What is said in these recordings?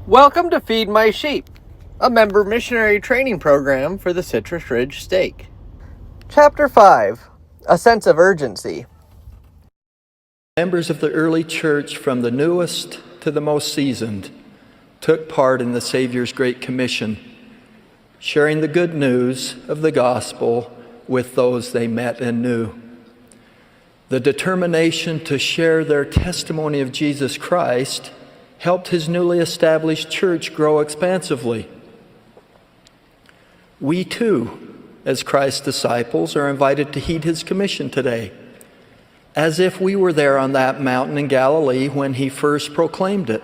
Welcome to Feed My Sheep, a member missionary training program for the Citrus Ridge Stake. Chapter 5, A Sense of Urgency. Members of the early church, from the newest to the most seasoned, took part in the Savior's Great Commission, sharing the good news of the gospel with those they met and knew. The determination to share their testimony of Jesus Christ helped his newly established church grow expansively. We too, as Christ's disciples, are invited to heed his commission today, as if we were there on that mountain in Galilee when he first proclaimed it.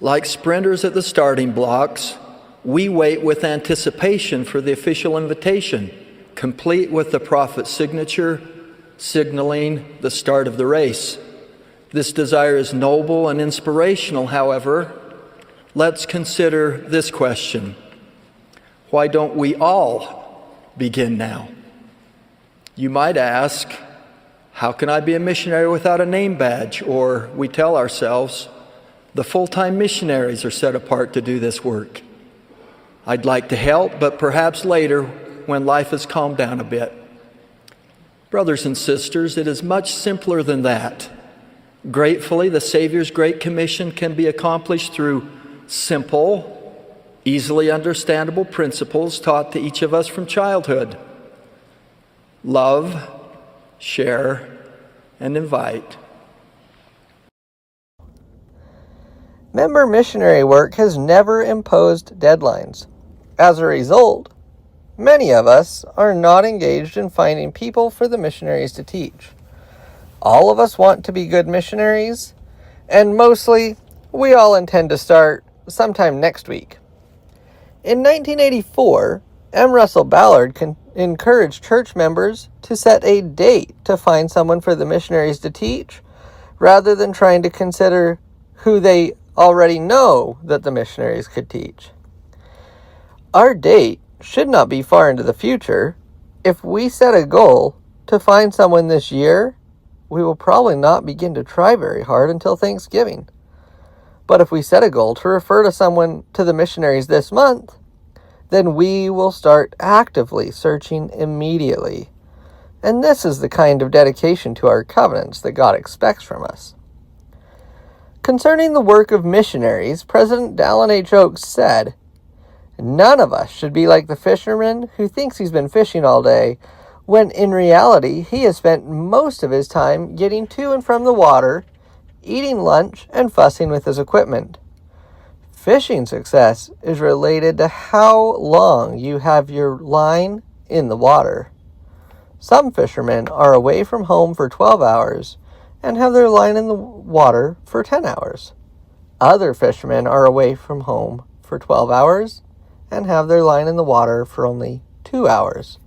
Like sprinters at the starting blocks, we wait with anticipation for the official invitation, complete with the prophet's signature, signaling the start of the race. This desire is noble and inspirational, however. Let's consider this question. Why don't we all begin now? You might ask, how can I be a missionary without a name badge? Or we tell ourselves, the full-time missionaries are set apart to do this work. I'd like to help, but perhaps later when life has calmed down a bit. Brothers and sisters, it is much simpler than that. Gratefully, the Savior's Great Commission can be accomplished through simple, easily understandable principles taught to each of us from childhood. Love, share, and invite. Member missionary work has never imposed deadlines. As a result, many of us are not engaged in finding people for the missionaries to teach. All of us want to be good missionaries, and mostly, we all intend to start sometime next week. In 1984, M. Russell Ballard encouraged church members to set a date to find someone for the missionaries to teach, rather than trying to consider who they already know that the missionaries could teach. Our date should not be far into the future. If we set a goal to find someone this year, we will probably not begin to try very hard until Thanksgiving. But if we set a goal to refer to someone to the missionaries this month, then we will start actively searching immediately. And this is the kind of dedication to our covenants that God expects from us. Concerning the work of missionaries, President Dallin H. Oaks said, "None of us should be like the fisherman who thinks he's been fishing all day, when in reality he has spent most of his time getting to and from the water, eating lunch, and fussing with his equipment. Fishing success is related to how long you have your line in the water. Some fishermen are away from home for 12 hours and have their line in the water for 10 hours. Other fishermen are away from home for 12 hours and have their line in the water for only 2 hours.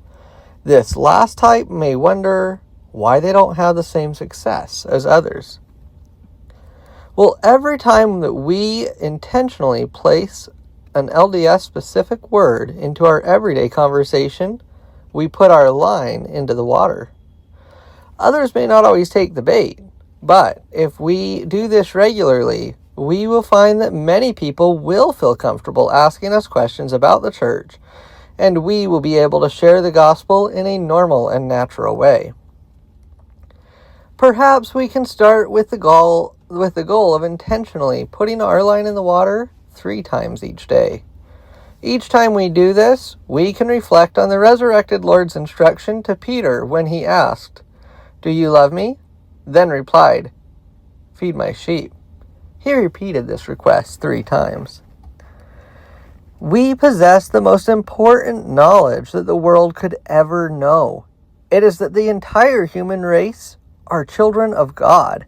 This last type may wonder why they don't have the same success as others. Well, every time that we intentionally place an LDS-specific word into our everyday conversation, we put our line into the water. Others may not always take the bait, but if we do this regularly, we will find that many people will feel comfortable asking us questions about the church, and we will be able to share the gospel in a normal and natural way. Perhaps we can start with the goal of intentionally putting our line in the water 3 times each day. Each time we do this, we can reflect on the resurrected Lord's instruction to Peter when he asked, "Do you love me?" Then replied, "Feed my sheep." He repeated this request 3 times. We possess the most important knowledge that the world could ever know. It is that the entire human race are children of God.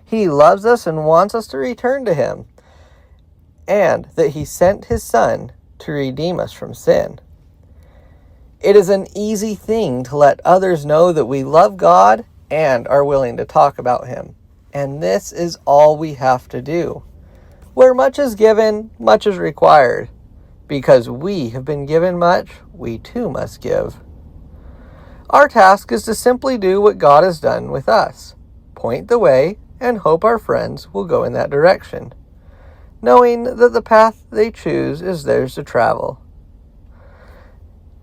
He loves us and wants us to return to him, and that he sent his Son to redeem us from sin. It is an easy thing to let others know that we love God and are willing to talk about him. And this is all we have to do. Where much is given, much is required. Because we have been given much, we too must give. Our task is to simply do what God has done with us. Point the way and hope our friends will go in that direction. knowing that the path they choose is theirs to travel.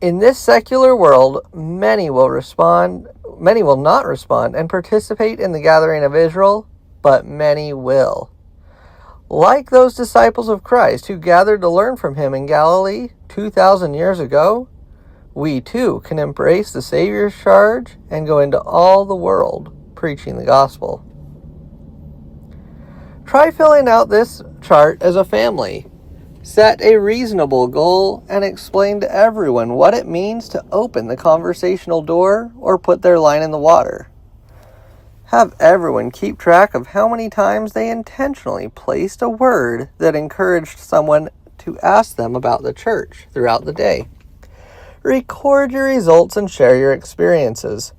In this secular world, many will not respond and participate in the gathering of Israel, but many will. Like those disciples of Christ who gathered to learn from him in Galilee 2,000 years ago, we too can embrace the Savior's charge and go into all the world preaching the gospel. Try filling out this chart as a family. Set a reasonable goal and explain to everyone what it means to open the conversational door or put their line in the water. Have everyone keep track of how many times they intentionally placed a word that encouraged someone to ask them about the church throughout the day. Record your results and share your experiences.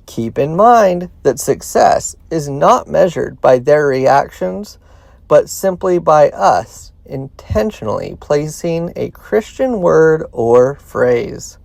Keep in mind that success is not measured by their reactions, but simply by us intentionally placing a Christian word or phrase.